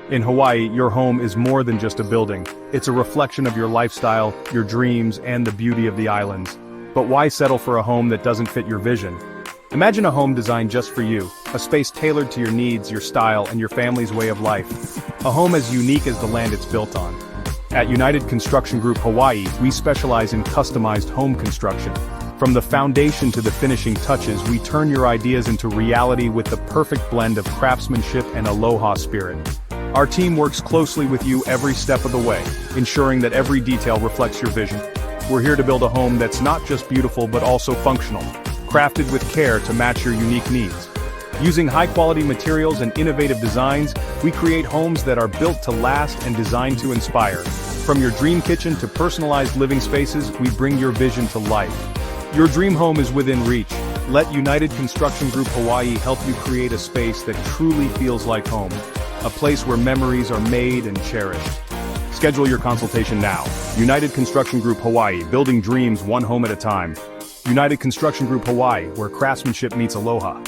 In Hawaii, your home is more than just a building. It's a reflection of your lifestyle, your dreams, and the beauty of the islands. But why settle for a home that doesn't fit your vision? Imagine a home designed just for you, a space tailored to your needs, your style, and your family's way of life. A home as unique as the land it's built on. At United Construction Group Hawaii, we specialize in customized home construction. From the foundation to the finishing touches, we turn your ideas into reality with the perfect blend of craftsmanship and Aloha spirit. Our team works closely with you every step of the way, ensuring that every detail reflects your vision. We're here to build a home that's not just beautiful but also functional, crafted with care to match your unique needs. Using high-quality materials and innovative designs, we create homes that are built to last and designed to inspire. From your dream kitchen to personalized living spaces, we bring your vision to life. Your dream home is within reach. Let United Construction Group Hawaii help you create a space that truly feels like home. A place where memories are made and cherished. Schedule your consultation now. United Construction Group Hawaii, building dreams one home at a time. United Construction Group Hawaii, where craftsmanship meets Aloha.